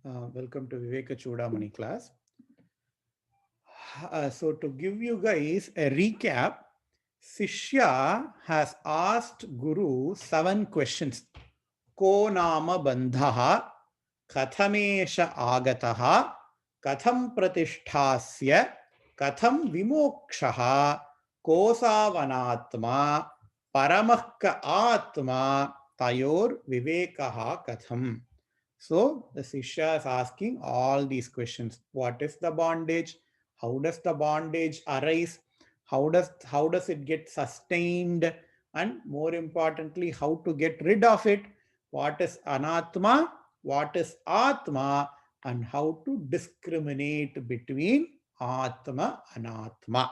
Welcome to Vivekachudamani class. So to give you guys a recap, Sishya has asked Guru 7 questions. Ko nama bandhaha, kathamesha agataha, katham pratisthasya, katham vimokshaha, kosavanatma, paramahka atma, tayor vivekaha katham. So the Sishya is asking all these questions. What is the bondage? How does the bondage arise? How does it get sustained? And more importantly, how to get rid of it? What is anatma? What is atma? And how to discriminate between atma and anatma.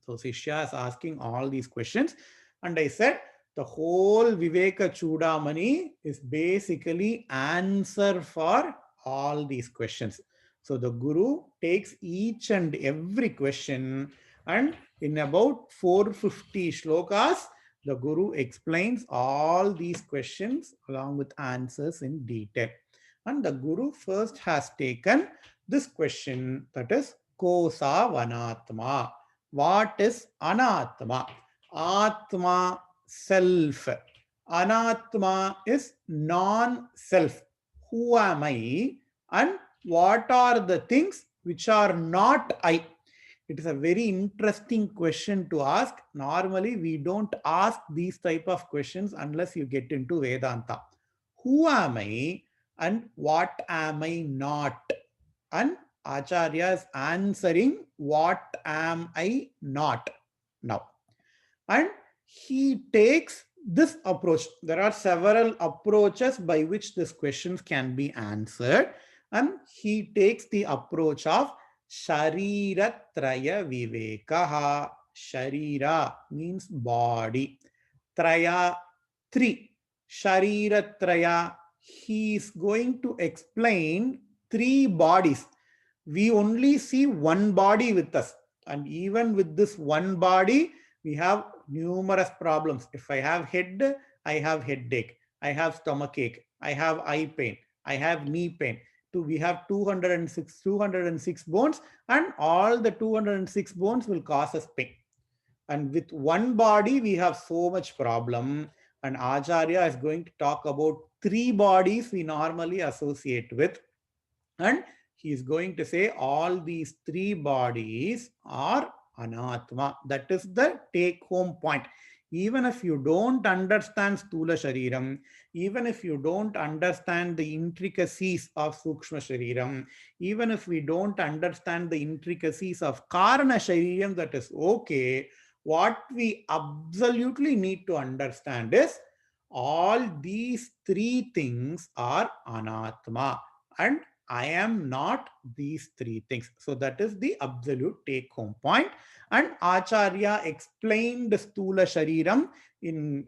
So Sishya is asking all these questions. And I said the whole Vivekachudamani is basically answer for all these questions. So the Guru takes each and every question, and in about 450 shlokas, the Guru explains all these questions along with answers in detail. And the Guru first has taken this question, that is Kosa Vanatma. What is anatma? Atma, self. Anatma is non-self. Who am I? And what are the things which are not I? It is a very interesting question to ask. Normally, we don't ask these type of questions unless you get into Vedanta. Who am I and what am I not? And Acharya is answering, what am I not now? And he takes this approach. There are several approaches by which these questions can be answered. And he takes the approach of sharira traya vivekaha. Sharira means body. Traya, three. Sharira traya. He is going to explain three bodies. We only see one body with us. And even with this one body, we have numerous problems. If I have head, I have headache. I have stomach ache. I have eye pain. I have knee pain. We have 206 bones, and all the 206 bones will cause us pain. And with one body, we have so much problem. And Acharya is going to talk about three bodies we normally associate with. And he is going to say all these three bodies are anatma. That is the take home point. Even if you don't understand Stula Shariram, even if you don't understand the intricacies of Sukshma Shariram, even if we don't understand the intricacies of Karana Shariram, that is okay. What we absolutely need to understand is all these three things are anatma. And I am not these three things. So that is the absolute take home point. And Acharya explained Stula Shariram in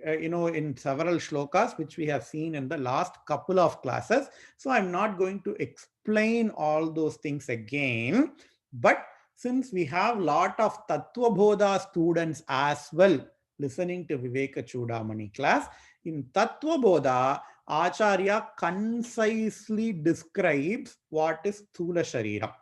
several shlokas, which we have seen in the last couple of classes. So I'm not going to explain all those things again. But since we have a lot of Tattva Bodha students as well listening to Vivekachudamani class, in Tattva Bodha, Acharya concisely describes what is Sthula Sharira.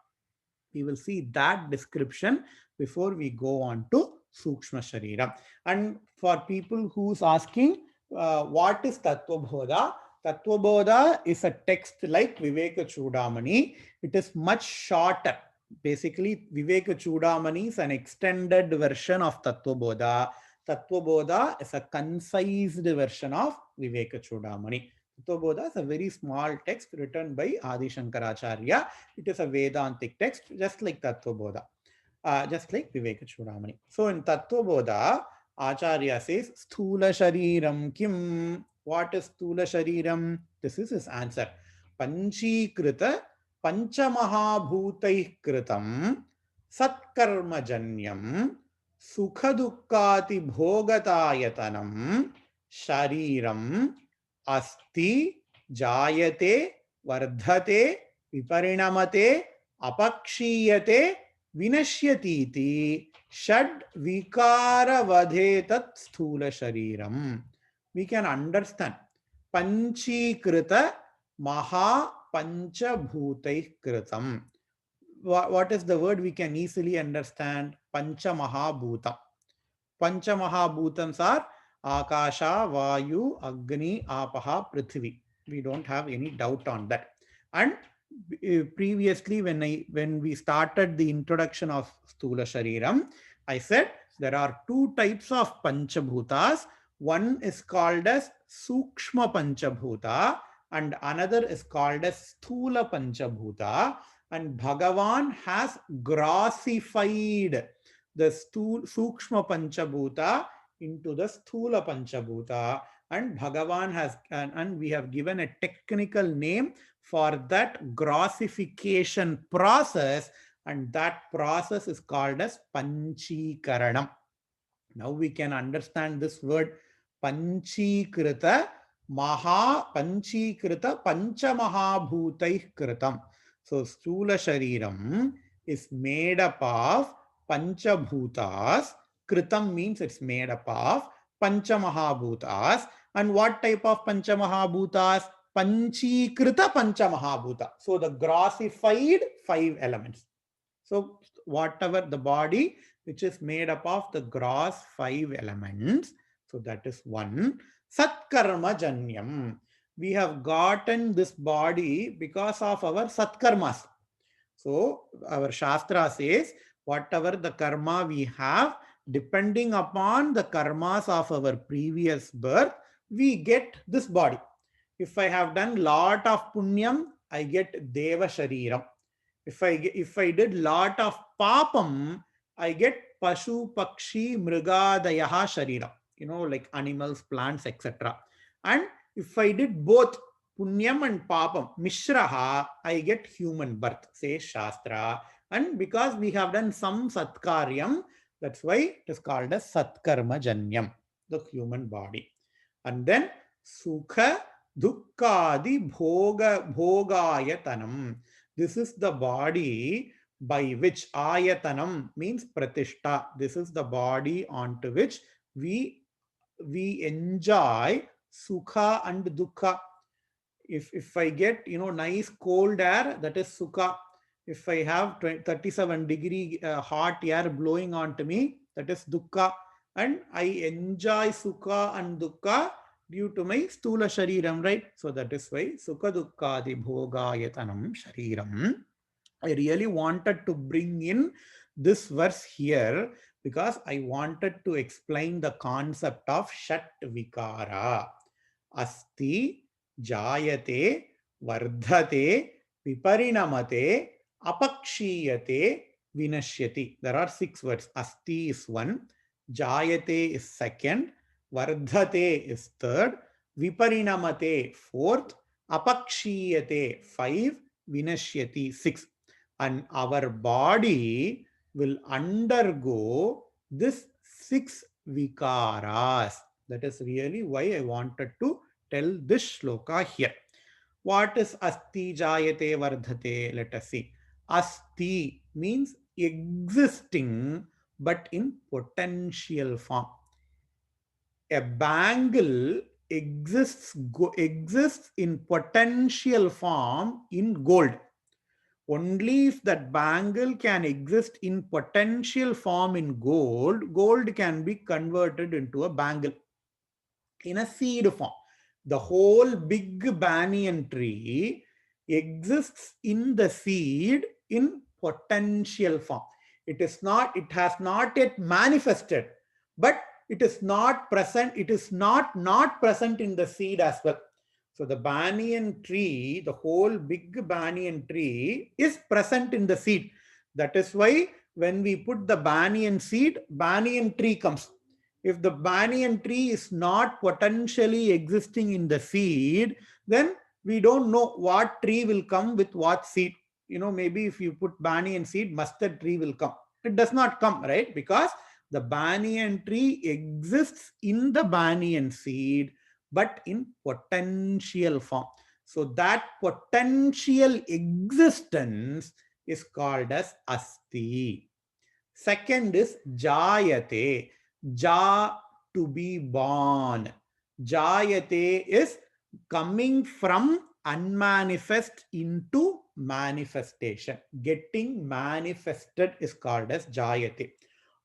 We will see that description before we go on to Sukshma Sharira. And for people who's asking, what is Tattva Bodha? Tattva Bodha is a text like Vivekachudamani. It is much shorter. Basically, Vivekachudamani is an extended version of Tattva Bodha. Tattva Bodha is a concised version of Vivekachudamani. Tattva Bodha is a very small text written by Adi Shankaracharya. It is a Vedantic text, just like Tattva Bodha, just like Vivekachudamani. So in Tattva Bodha, Acharya says, Sthula Shariram Kim. What is Sthula Shariram? This is his answer. Panchikrita Panchamahabhutaih Kritam Satkarmajanyam Sukhadukati Bhogatayatanam Shariram Asti Jayate Vardhate Viparinamate Apakshiyate Vinashyatiti Shad Vikara Vadhetat Sthula Shariram. We can understand Panchikrita Maha panchabhutaih kritam. What is the word we can easily understand? Panchamahabhuta. Panchamahabhutams are Akasha, Vayu, Agni, Apaha, Prithvi. We don't have any doubt on that. And previously, when we started the introduction of Sthula Shariram, I said there are two types of Panchabhutas. One is called as Sukshma Panchabhuta, and another is called as Sthula Panchabhuta. And Bhagavan has grossified the Sukshma Panchabhuta into the Sthula Panchabhuta, and Bhagavan has and we have given a technical name for that grossification process, and that process is called as Panchikaranam. Now we can understand this word Panchikrita Panchikrita Panchamahabhutaih Kritam. So Stula Shariram is made up of Panchabhutas. Kritam means it's made up of Panchamahabhutas. And what type of Panchamahabhutas? Panchikrita Panchamahabhuta. So the grossified 5 elements. So whatever the body which is made up of the gross 5 elements. So that is one. Satkarma Janyam. We have gotten this body because of our Satkarmas. So our Shastra says whatever the karma we have, depending upon the karmas of our previous birth, we get this body. If I have done lot of punyam, I get Deva Shariram. If I did lot of papam, I get Pashu, Pakshi, Mrigadayaha Sharira. Like animals, plants, etc. And if I did both Punyam and Papam, Mishraha, I get human birth, says Shastra. And because we have done some Satkaryam, that's why it is called as Satkarma Janyam, the human body. And then Sukha Dukkadi Bhogayatanam. This is the body by which Ayatanam means Pratishta. This is the body onto which we enjoy Sukha and Dukkha. If I get nice cold air, that is Sukha. If I have 37-degree hot air blowing onto me, that is Dukkha. And I enjoy Sukha and Dukkha due to my Stula Shariram, right? So that is why Sukha Dukkadi Bhogayatanam Shariram. I really wanted to bring in this verse here because I wanted to explain the concept of Shat Vikara. Asti, Jayate, Vardhate, Viparinamate, Apakshiyate, Vinashyati. There are 6 words. Asti is 1, Jayate is 2nd, Vardhate is 3rd, Viparinamate 4th, Apakshiyate 5, Vinashyati 6. And our body will undergo this 6 vikaras. That is really why I wanted to tell this shloka here. What is asti jayate vardhate? Let us see. Asti means existing but in potential form. A bangle exists in potential form in gold. Only if that bangle can exist in potential form in gold, gold can be converted into a bangle in a seed form. The whole big banyan tree exists in the seed in potential form. It has not yet manifested, but it is not present. It is not present in the seed as well. So the banyan tree, the whole big banyan tree is present in the seed. That is why when we put the banyan seed, banyan tree comes. If the banyan tree is not potentially existing in the seed, then we don't know what tree will come with what seed. Maybe if you put banyan seed, mustard tree will come. It does not come, right? Because the banyan tree exists in the banyan seed, but in potential form. So that potential existence is called as asti. Second is jayate. Ja, to be born. Jayate is coming from unmanifest into manifestation. Getting manifested is called as jayate.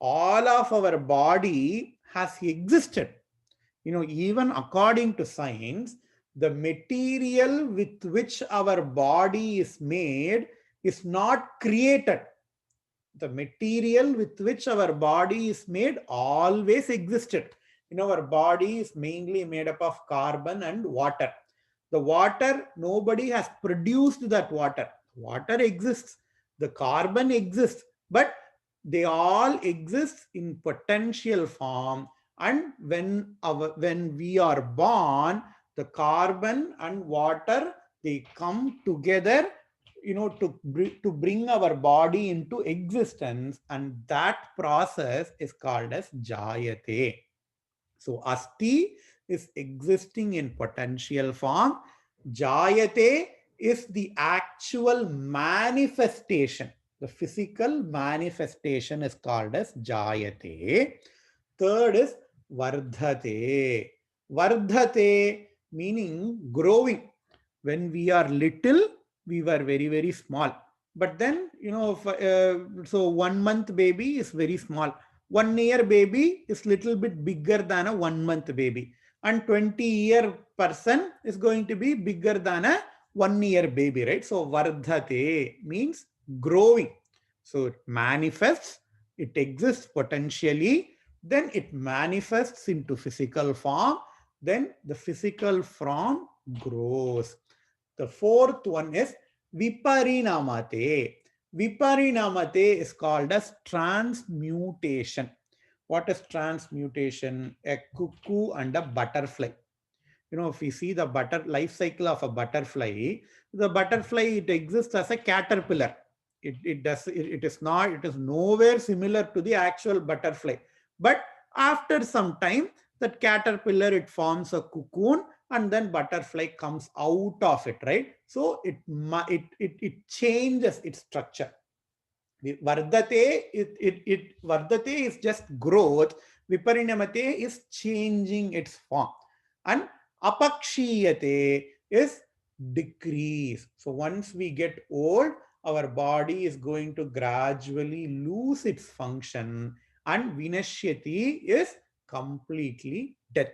All of our body has existed. Even according to science, the material with which our body is made is not created. The material with which our body is made always existed. Our body is mainly made up of carbon and water. The water, nobody has produced that water. Water exists, the carbon exists, but they all exist in potential form. And when we are born, the carbon and water, they come together, to bring our body into existence, and that process is called as jayate. So asti is existing in potential form. Jayate is the actual manifestation. The physical manifestation is called as jayate. Third is vardhate. Vardhate meaning growing. When we are little, we were very, very small. But then, so 1 month baby is very small. 1 year baby is little bit bigger than a 1 month baby. And 20-year person is going to be bigger than a 1 year baby, right? So vardhate means growing. So it manifests, it exists potentially, then it manifests into physical form, then the physical form grows. The fourth one is viparinamate. Viparinamate is called as transmutation. What is transmutation? A cuckoo and a butterfly. If we see the life cycle of a butterfly, the butterfly, it exists as a caterpillar. It is nowhere similar to the actual butterfly. But after some time, that caterpillar, it forms a cocoon, and then butterfly comes out of it, right? So it changes its structure. Vardate is just growth. Viparinamate is changing its form. And apakshiyate is decrease. So once we get old, our body is going to gradually lose its function, and vinashyati is completely death.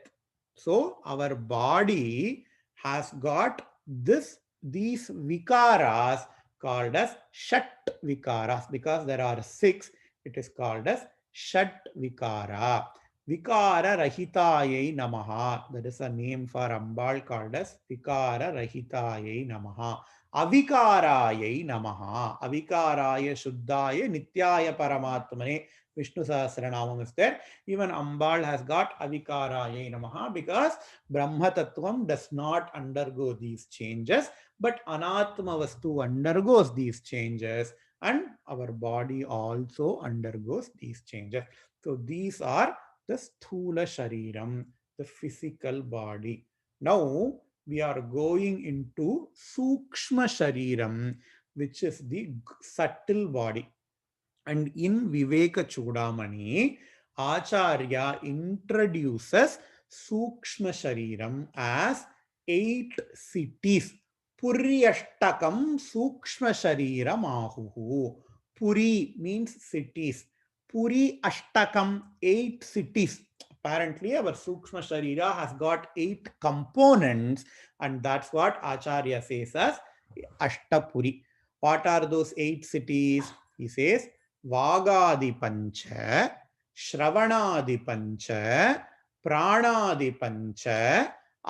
So our body has got these vikaras called as Shat Vikaras. Because there are 6, it is called as Shat Vikara. Vikara Rahitaye Namaha. That is a name for Ambal called as Vikara Rahitaye Namaha. Avikaraye Namaha. Avikaraya Shuddhaya Nityaya Paramatmane. Vishnu Sahasranamam is there. Even Ambal has got Avikaraye Namaha, because Brahma Tattvam does not undergo these changes, but Anatma Vastu undergoes these changes, and our body also undergoes these changes. So these are the Sthula Shariram, the physical body. Now we are going into Sukshma Shariram, which is the subtle body. And in Vivekachudamani, Acharya introduces Sukshma Shariram as 8 cities. Puryashtakam Sukshma Shariram Ahuhu. Puri means cities. Puri Ashtakam, 8 cities. Apparently, our Sukshma Sharira has got 8 components, and that's what Acharya says as Ashtapuri. What are those 8 cities? He says, वागादिपंच श्रवणादिपंच प्राणादिपंच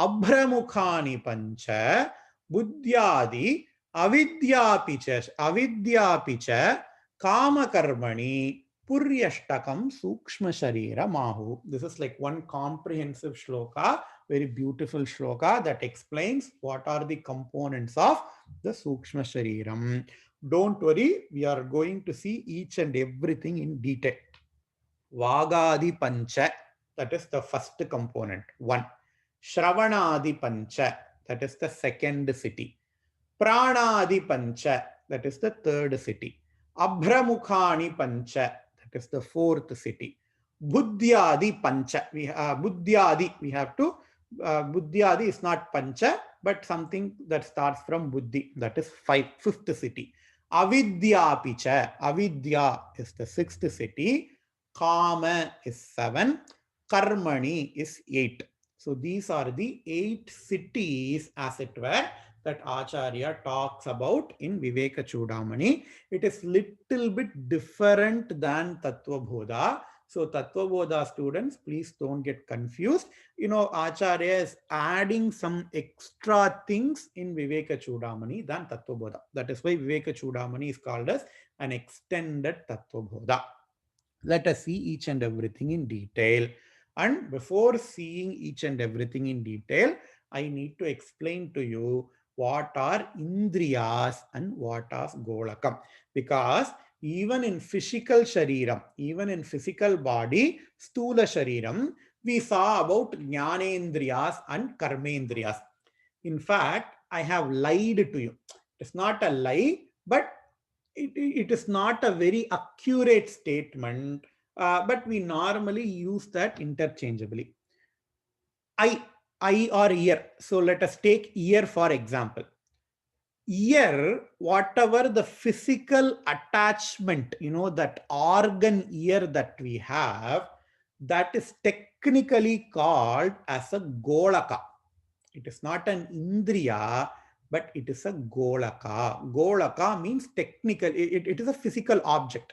अभ्रमुखानि पंच बुद्ध्यादि अविद्यापि च कामकर्मणि पुर्यष्टकम सूक्ष्म शरीर माहु. This is like one comprehensive shloka, very beautiful shloka that explains what are the components of the Sukshma Shariram. Don't worry, we are going to see each and everything in detail. Vagadi Pancha, that is the first component, 1. Shravanadi Pancha, that is the second city. Pranadi Pancha, that is the third city. Abhramukhani Pancha, that is the fourth city. Buddhyadi Pancha, Buddhyadi, we have to, Buddhyadi is not Pancha, but something that starts from buddhi, that is fifth city. Avidya picha, avidya is the sixth city, kama is 7, karmani is 8. So these are the 8 cities, as it were, that Acharya talks about in Vivekachudamani. It is little bit different than Tattva Bodha. So Tattva Bodha students, please don't get confused. Acharya is adding some extra things in Vivekachudamani than Tattva Bodha. That is why Vivekachudamani is called as an extended Tattva Bodha. Let us see each and everything in detail. And before seeing each and everything in detail, I need to explain to you what are indriyas and what are golakam. Because even in physical shariram, even in physical body, stula shariram, we saw about jnanendriyas and karmendriyas. In fact, I have lied to you. It's not a lie, but it is not a very accurate statement, but we normally use that interchangeably. I, I or ear. So let us take ear for example. Ear, whatever the physical attachment, that organ ear that we have, that is technically called as a golaka. It is not an indriya, but it is a golaka. Golaka means technical, it is a physical object.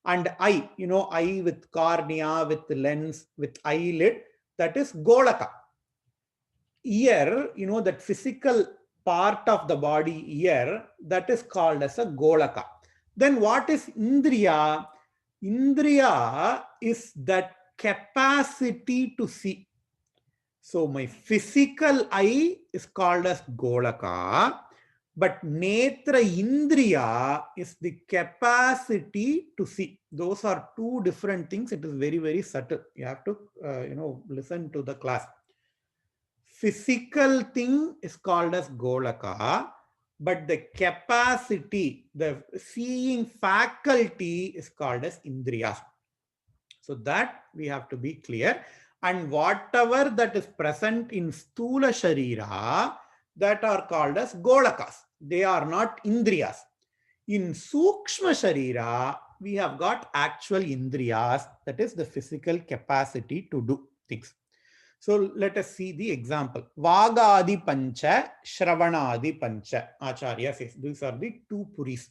And eye, eye with cornea, with lens, with eyelid, that is golaka. Ear, that physical part of the body, ear, that is called as a golaka. Then what is indriya? Indriya is that capacity to see. So my physical eye is called as golaka, but netra indriya is the capacity to see. Those are two different things. It is very, very subtle. You have to, listen to the class. Physical thing is called as golaka, but the capacity, the seeing faculty is called as indriyas. So that we have to be clear. And whatever that is present in stula sharira, that are called as golakas. They are not indriyas. In sukshma sharira, we have got actual indriyas, that is the physical capacity to do things. So let us see the example. Vagadi pancha, Shravanadi pancha. Acharya says these are the two puris.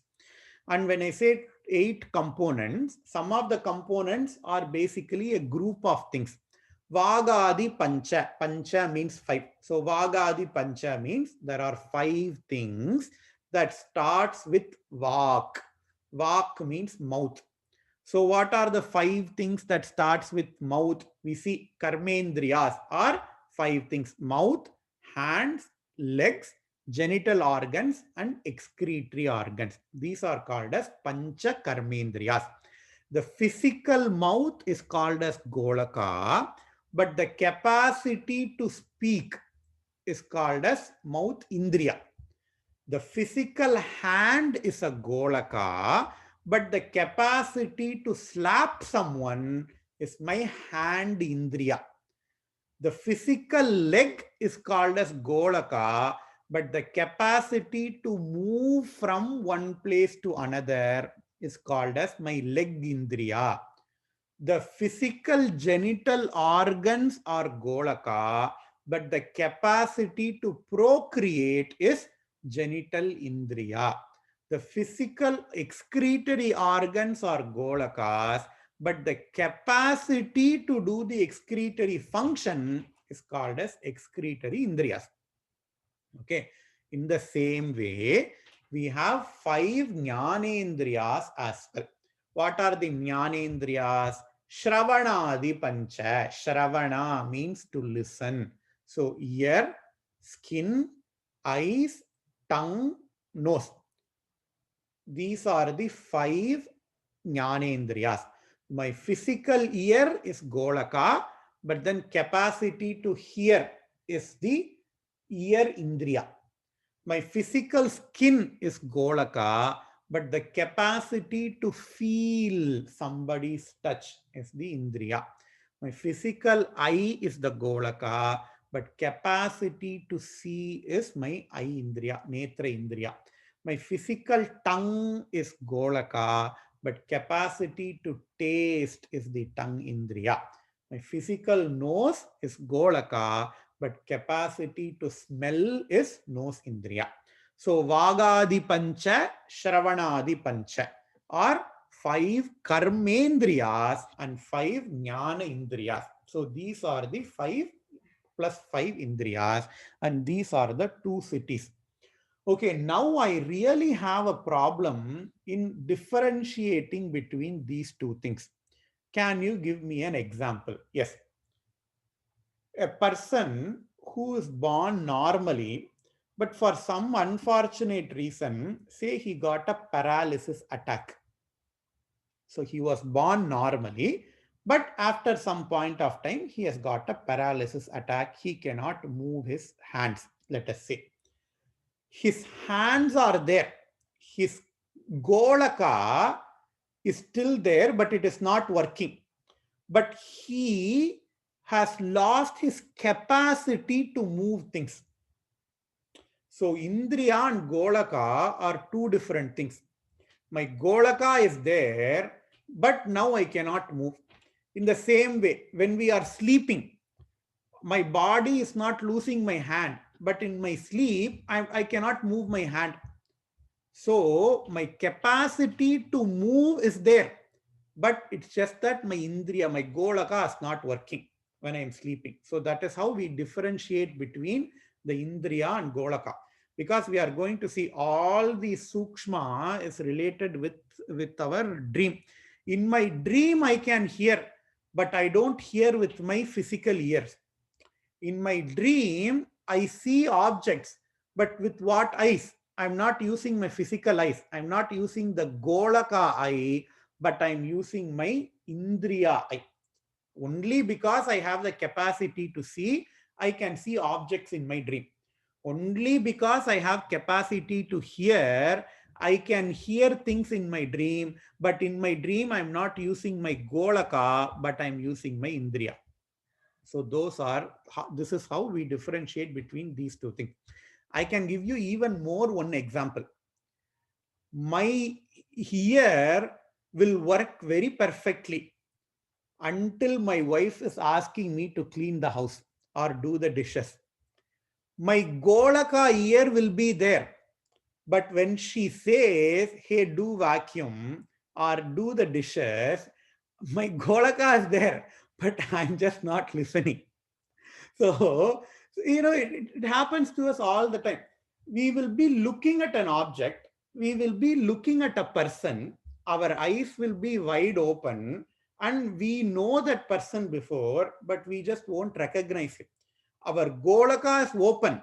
And when I say 8 components, some of the components are basically a group of things. Vagadi pancha. Pancha means 5. So Vagadi pancha means there are 5 things that starts with vak. Vak means mouth. So what are the 5 things that starts with mouth? We see karmendriyas are 5 things: mouth, hands, legs, genital organs, and excretory organs. These are called as pancha karmendriyas. The physical mouth is called as golaka, but the capacity to speak is called as mouth indriya. The physical hand is a golaka, but the capacity to slap someone is my hand indriya. The physical leg is called as golaka, but the capacity to move from one place to another is called as my leg indriya. The physical genital organs are golaka, but the capacity to procreate is genital indriya. The physical excretory organs are golakas, but the capacity to do the excretory function is called as excretory indriyas. Okay. In the same way, we have 5 jnanendriyas as well. What are the jnanendriyas? Shravanadi pancha. Shravana means to listen. So ear, skin, eyes, tongue, nose. These are the 5 jnanendriyas. My physical ear is golaka, but then capacity to hear is the ear indriya. My physical skin is golaka, but the capacity to feel somebody's touch is the indriya. My physical eye is the golaka, but capacity to see is my eye indriya, netra indriya. My physical tongue is golaka, but capacity to taste is the tongue indriya. My physical nose is golaka, but capacity to smell is nose indriya. So Vagadi Pancha, Shravanadi Pancha are five karmendriyas and five jnana indriyas. So these are the five plus five indriyas, and these are the two cities. Okay, now I really have a problem in differentiating between these two things. Can you give me an example? Yes, a person who is born normally, but for some unfortunate reason, say he got a paralysis attack. So he was born normally, but after some point of time, he has got a paralysis attack. He cannot move his hands, let us say. His hands are there. His golaka is still there, but it is not working. But he has lost his capacity to move things. So Indriya and Golaka are two different things. My Golaka is there, but now I cannot move. In the same way, when we are sleeping, my body is not losing my hand, but in my sleep, I cannot move my hand. So my capacity to move is there, but it's just that my Indriya, my Golaka is not working when I'm sleeping. So that is how we differentiate between the Indriya and Golaka. Because we are going to see all the Sukshma is related with our dream. In my dream, I can hear, but I don't hear with my physical ears. In my dream, I see objects, but with what eyes? I'm not using my physical eyes. I'm not using the Golaka eye, but I'm using my Indriya eye. Only because I have the capacity to see, I can see objects in my dream. Only because I have capacity to hear, I can hear things in my dream, but in my dream, I'm not using my Golaka, but I'm using my Indriya. So this is how we differentiate between these two things. I can give you even more one example. My ear will work very perfectly until my wife is asking me to clean the house or do the dishes. My Golaka ear will be there. But when she says, hey, do vacuum or do the dishes, my Golaka is there, but I'm just not listening. So, it happens to us all the time. We will be looking at an object, we will be looking at a person, our eyes will be wide open, and we know that person before, but we just won't recognize it. Our Golaka is open,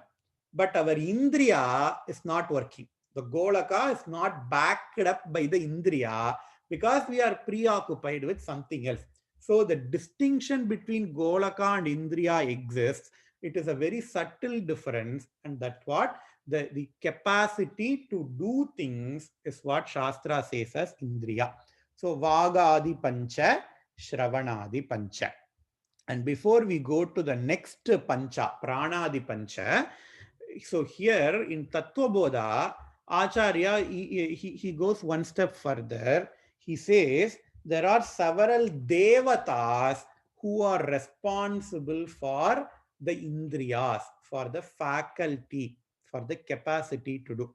but our Indriya is not working. The Golaka is not backed up by the Indriya because we are preoccupied with something else. So the distinction between Golaka and Indriya exists. It is a very subtle difference, and that's what the capacity to do things is what Shastra says as Indriya. So Vagadi Pancha, Shravanadi Pancha. And before we go to the next pancha, pranadi pancha, so here in Tattvabodha, Acharya, he goes one step further. He says there are several devatas who are responsible for the indriyas, for the faculty, for the capacity to do.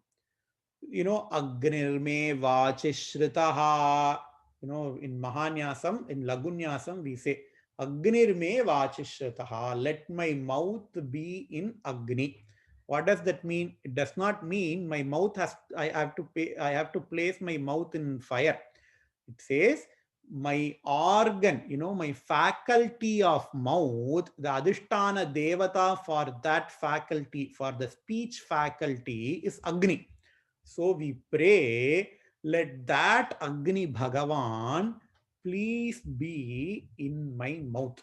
Agnirme vachishritaha. In Mahanyasam, in Lagunyasam, we say, Agnirme vachishritaha. Let my mouth be in Agni. What does that mean? It does not mean my mouth I have to place my mouth in fire. It says my organ, my faculty of mouth, the Adhishtana Devata for that faculty, for the speech faculty is Agni. So we pray, let that Agni Bhagavan please be in my mouth.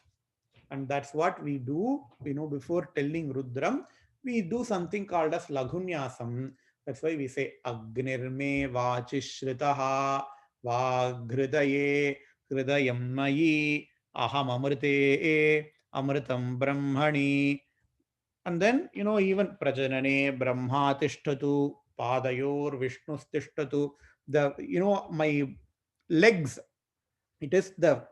And that's what we do, before telling Rudram, we do something called as Lagunyasam. That's why we say Agnirme Vachishritaha Vaghridaye Hridayam Mayi Aham Amrite Amritam Brahmani And then, even Prajanane, Brahma Tishtatu, Padayor, Vishnu Tishtatu, my legs, it is the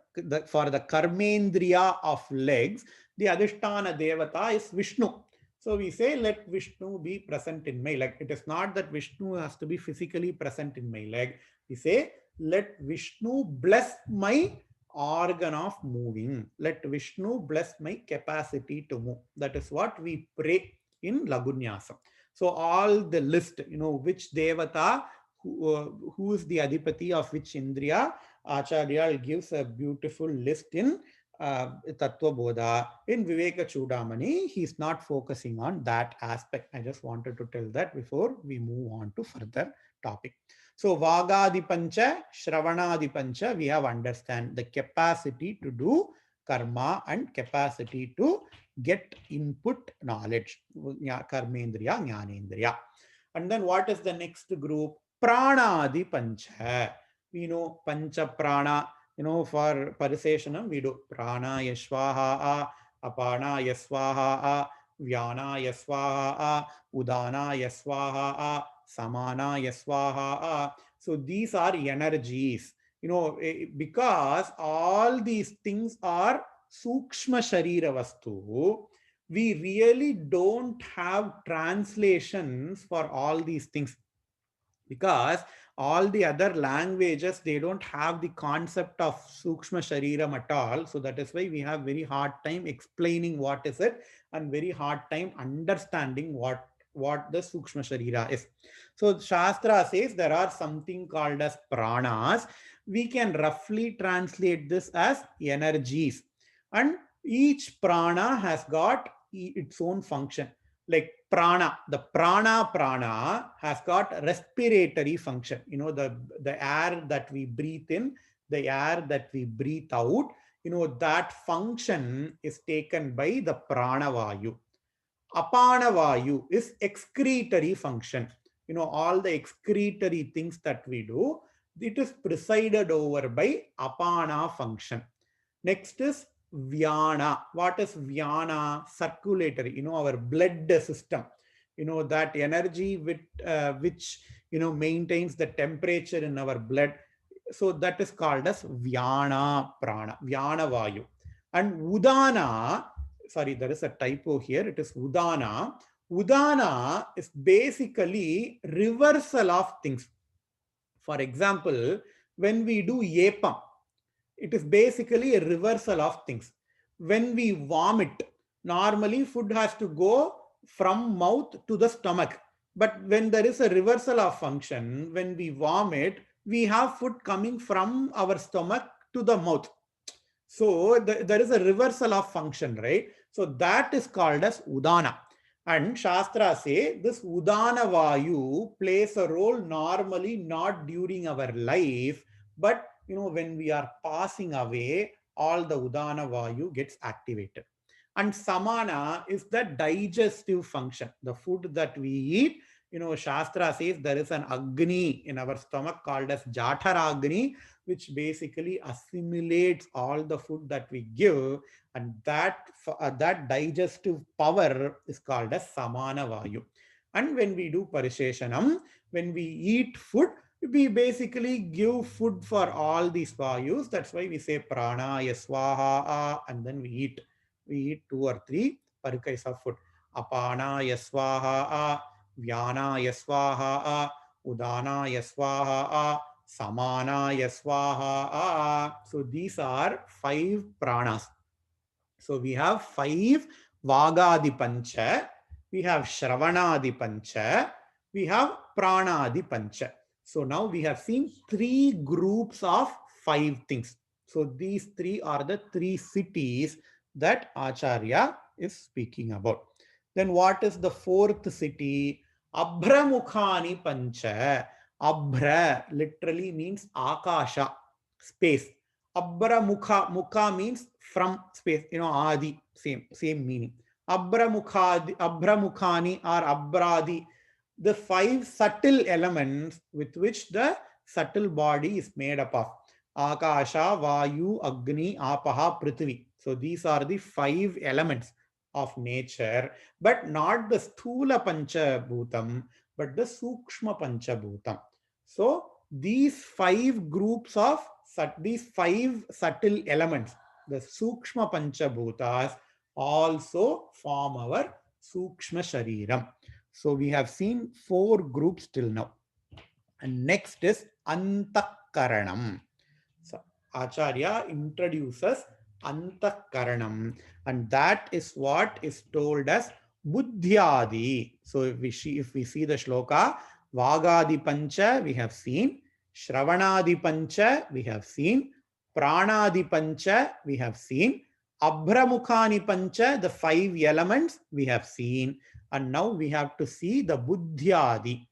for the karmendriya of legs, the adhisthana devata is Vishnu. So we say, let Vishnu be present in my leg. It is not that Vishnu has to be physically present in my leg. We say, let Vishnu bless my organ of moving. Let Vishnu bless my capacity to move. That is what we pray in Lagunyasam. So all the list, which devata, who is the adhipati of which indriya, Acharya gives a beautiful list in Tattva Bodha. In Vivekachudamani, he is not focusing on that aspect. I just wanted to tell that before we move on to further topic. So Vagadipancha, Shravanadipancha, we have understand the capacity to do karma and capacity to get input knowledge. Karmendriya, Jnanendriya. And then what is the next group? Pranadipancha. We know pancha prana, for parisesanam we do prana yasvaha, apana yasvaha, vyana yasvaha, udana yasvaha, samana yasvaha. So these are energies, because all these things are sukshma sharira vastu. We really don't have translations for all these things, because all the other languages, they don't have the concept of sukshma shariram at all. So that is why we have very hard time explaining what is it, and very hard time understanding what the sukshma sharira is. So Shastra says there are something called as pranas. We can roughly translate this as energies, and each prana has got its own function. Like prana, the prana has got respiratory function. The air that we breathe in, the air that we breathe out, that function is taken by the prana vayu. Apana vayu is excretory function. All the excretory things that we do, it is presided over by apana function. Next is Vyana. What is Vyana? Circulatory, our blood system. That energy which maintains the temperature in our blood. So that is called as Vyana Prana, Vyana Vayu. And Udana, sorry, there is a typo here. It is Udana. Udana is basically reversal of things. For example, when we do Yepam, it is basically a reversal of things. When we vomit, normally food has to go from mouth to the stomach. But when there is a reversal of function, when we vomit, we have food coming from our stomach to the mouth. So there is a reversal of function, right? So that is called as Udana. And Shastra say this Udana Vayu plays a role normally not during our life, but when we are passing away, all the Udana Vayu gets activated. And Samana is the digestive function. The food that we eat, Shastra says there is an Agni in our stomach called as Jataragni, which basically assimilates all the food that we give, and that digestive power is called as Samana Vayu. And when we do Parisheshanam, when we eat food, we basically give food for all these Vayus. That's why we say Prana, Yaswaha, and then we eat. We eat 2 or 3 parikais of food. Apana, Yaswaha, Vyana, Yaswaha, Udana, Yaswaha, Samana, Yaswaha. So these are 5 pranas. So we have 5 Vagadipancha, we have Shravanadipancha, we have Pranadipancha. So now we have seen 3 groups of 5 things. So these 3 are the 3 cities that Acharya is speaking about. Then what is the 4th city? Abhramukhani Pancha. Abhra literally means Akasha, space. Abra Mukha, Mukha means from space, Adi, same meaning. Abra Mukhani or Abradi, the 5 subtle elements with which the subtle body is made up of. Akasha, Vayu, Agni, Apaha, Prithvi. So these are the 5 elements. of nature, but not the Sthula Panchabhutam, but the Sukshma Panchabhutam. So these five groups of these five subtle elements, the Sukshma Panchabhutas, also form our Sukshma Shariram. So we have seen four groups till now. And next is Antakaranam. So Acharya introduces Antakaranam, and that is what is told as Buddhyadi. So if we see the shloka, Vagadi Pancha we have seen, Shravanadi Pancha we have seen, Pranadi Pancha we have seen, Abhramukhani Pancha, the five elements we have seen, and now we have to see the Buddhyadi.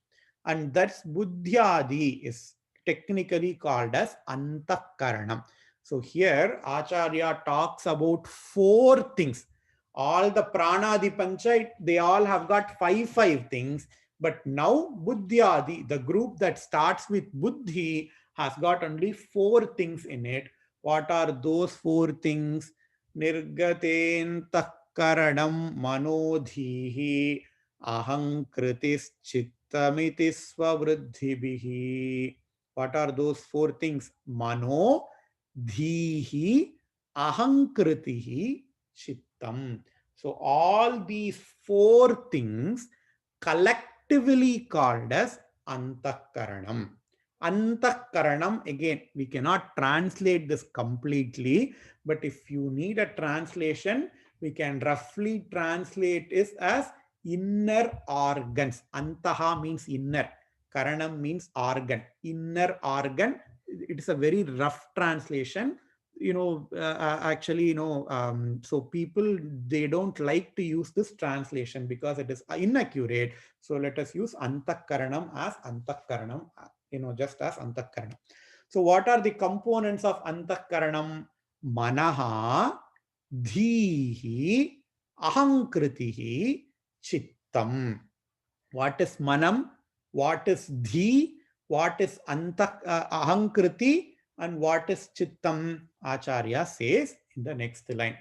And that's Buddhyadi is technically called as Antakaranam. So here Acharya talks about four things. All the Pranadi Pancha, they all have got five things. But now Buddhyadi, the group that starts with Buddhi, has got only four things in it. What are those four things? Nirgatentakaranam manodhihi ahankritischitamiti swavruddhibihi. What are those four things? Mano, dhihi, ahankritihi, chittam. So all these four things collectively called as antakaranam. Antakaranam, again, we cannot translate this completely, but if you need a translation, we can roughly translate it as inner organs. Antaha means inner. Karanam means organ. Inner organ. It is a very rough translation. Actually, so people, they don't like to use this translation because it is inaccurate. So let us use Antakaranam as Antakaranam, just as Antakaranam. So what are the components of Antakaranam? Manaha, Dhihi, Ahankritihi, Chittam. What is Manam? What is Dhi? What is Ahankriti? And what is Chittam? Acharya says in the next line.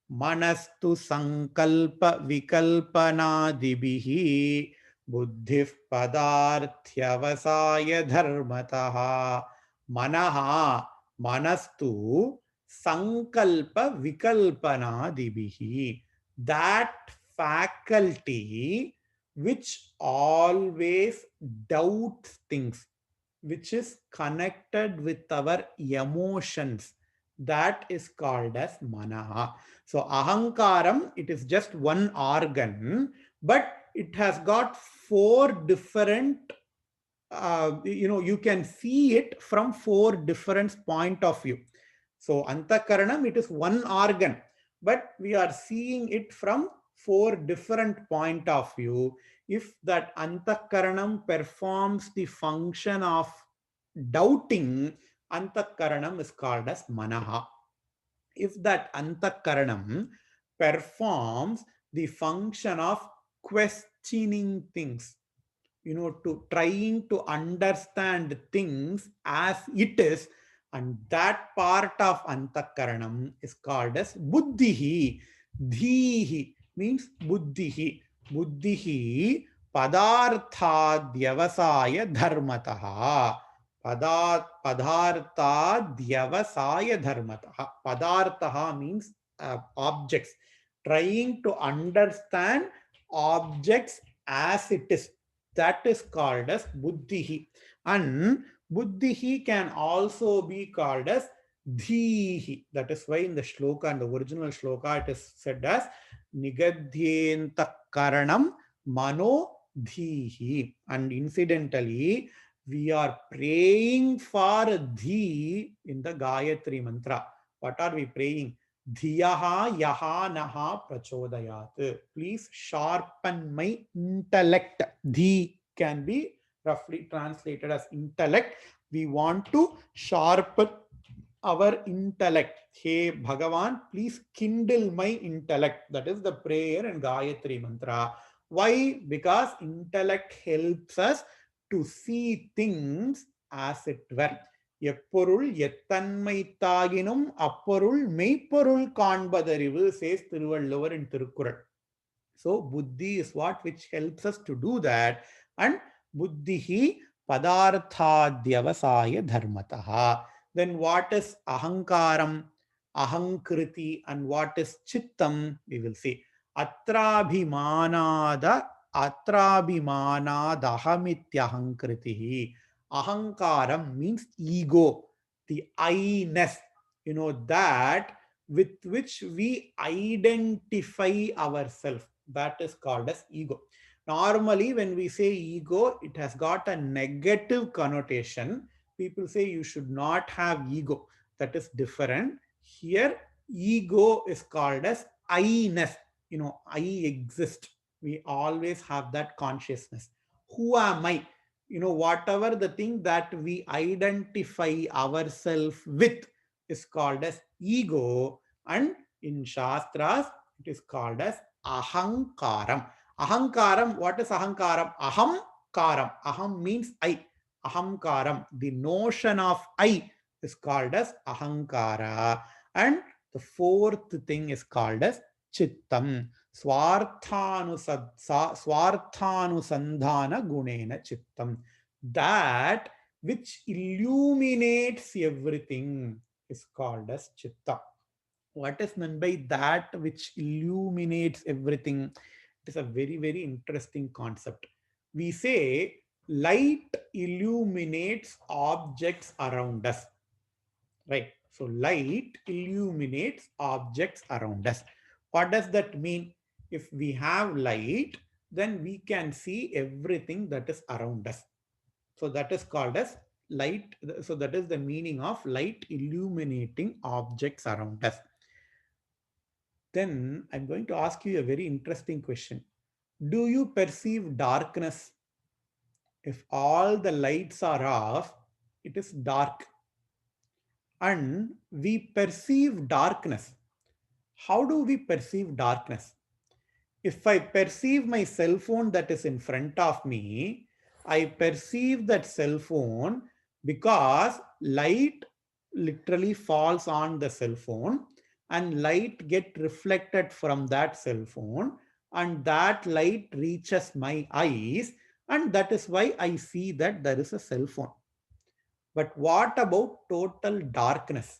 Manastu Sankalpa Vikalpanadibihi Buddhif Padarthyavasaya Dharmataha. Manaha, Manastu Sankalpa Vikalpanadibihi. That faculty which always doubts things, which is connected with our emotions, that is called as manaha. So ahankaram, it is just one organ, but it has got four different, you can see it from four different point of view. So antakaranam, it is one organ, but we are seeing it from four different point of view. If that antakaranam performs the function of doubting, antakaranam is called as manaha. If that antakaranam performs the function of questioning things, to trying to understand things as it is, and that part of antakaranam is called as buddhihi. Dhihi means buddhihi. Buddhihi padarthadyavasaya dharmataha. Padarthadyavasaya dharmataha. Padarthaha means objects. Trying to understand objects as it is, that is called as buddhihi. And buddhihi can also be called as dhihi. That is why in the shloka, in the original shloka, it is said as nigadyenta karanam mano dhihi. And incidentally, we are praying for dhi in the Gayatri mantra. What are we praying? Dhiyaha yaha naha prachodayat. Please sharpen my intellect. Dhi can be roughly translated as intellect. We want to sharpen our intellect. Hey Bhagavan, please kindle my intellect. That is the prayer in Gayatri mantra. Why? Because intellect helps us to see things as it were. எப்பொருள் எத்தன்மை தாகினும் அப்பொருள் மெய்ப்பொருள் காண்பதறிவு, says Thiruvalluvar in Thirukkural. So buddhi is what which helps us to do that. And buddhihi padarthadhyavasaya dharmataha. Then what is ahankaram, ahankriti, and what is chittam? We will see. Atrabhimanada atrabhimanadahamityahankritihi. Ahankaram means ego, the I-ness, that with which we identify ourselves. That is called as ego. Normally, when we say ego, it has got a negative connotation. People say you should not have ego. That is different. Here, ego is called as I-ness. I exist. We always have that consciousness. Who am I? Whatever the thing that we identify ourselves with is called as ego, and in Shastras, it is called as ahankaram. Ahankaram, what is ahankaram? Ahamkaram. Aham means I. Ahamkaram, the notion of I is called as ahankara. And the fourth thing is called as chittam. Swarthanusandhana gunena chittam. That which illuminates everything is called as chitta. What is meant by that which illuminates everything? It is a very, very interesting concept. We say light illuminates objects around us, right? So light illuminates objects around us. What does that mean? If we have light, then we can see everything that is around us. So that is called as light. So that is the meaning of light illuminating objects around us. Then I'm going to ask you a very interesting question. Do you perceive darkness? If all the lights are off, it is dark. And we perceive darkness. How do we perceive darkness? If I perceive my cell phone that is in front of me, I perceive that cell phone because light literally falls on the cell phone and light get reflected from that cell phone, and that light reaches my eyes, and that is why I see that there is a cell phone. But what about total darkness?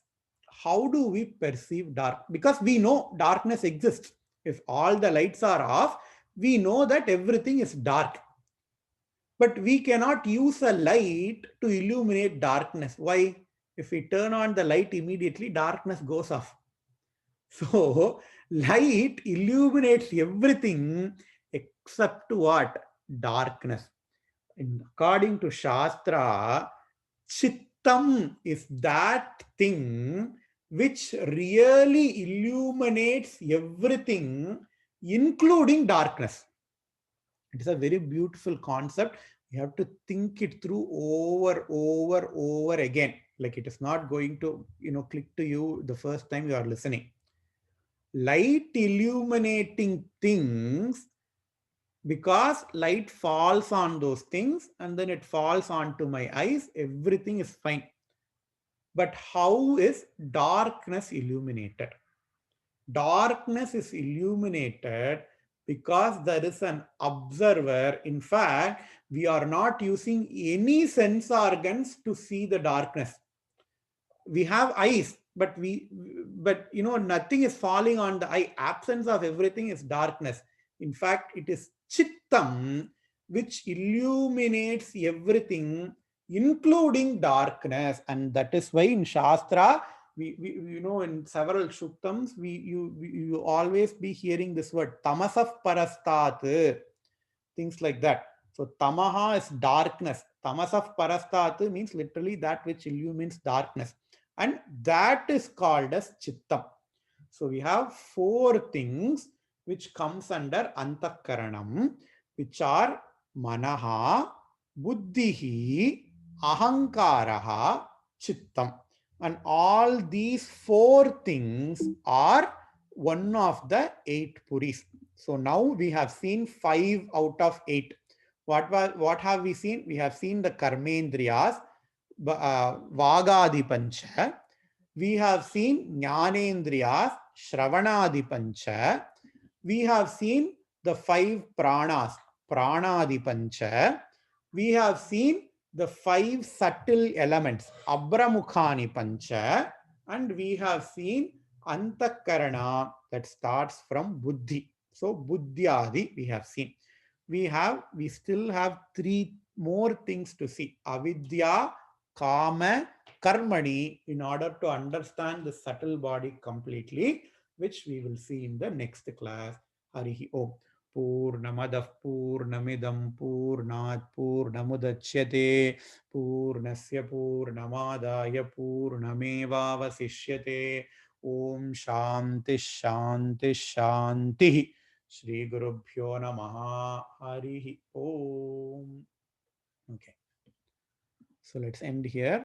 How do we perceive dark? Because we know darkness exists. If all the lights are off, we know that everything is dark. But we cannot use a light to illuminate darkness. Why? If we turn on the light immediately, darkness goes off. So, light illuminates everything except what? Darkness. And according to Shastra, Chittam is that thing which really illuminates everything, including darkness. It is a very beautiful concept. You have to think it through over again. Like it is not going to, click to you the first time you are listening. Light illuminating things, because light falls on those things and then it falls onto my eyes, everything is fine. But how is darkness illuminated? Darkness is illuminated because there is an observer. In fact, we are not using any sense organs to see the darkness. We have eyes, but nothing is falling on the eye. Absence of everything is darkness. In fact, it is chittam which illuminates everything, including darkness. And that is why in Shastra, in several shuktams, you always be hearing this word tamasaf parastat, things like that. So tamaha is darkness. Tamasaf parastat means literally that which illumines darkness. And that is called as chittam. So we have four things which comes under antakaranam, which are manaha, buddhihi, ahankaraha, chittam. And all these four things are one of the 8 puris. So now we have seen 5 out of 8. What have we seen? We have seen the karmendriyas, vagadi pancha. We have seen jnanendriyas, shravanadi pancha. We have seen the five pranas, pranadi pancha. We have seen the five subtle elements, abramukhani pancha, and we have seen antakarana that starts from buddhi. So buddhyadi we have seen. We still have three more things to see: avidya, kama, karmani, in order to understand the subtle body completely, which we will see in the next class. Harihi Om. Purnamadah Purnamidam Purnat Purnamudachyate Purnasya Purnamadaya Purnamevavasishyate. Om Shanti Shanti Shanti. Shri Gurubhyo Namaha. Harihi Om. Okay. So let's end here.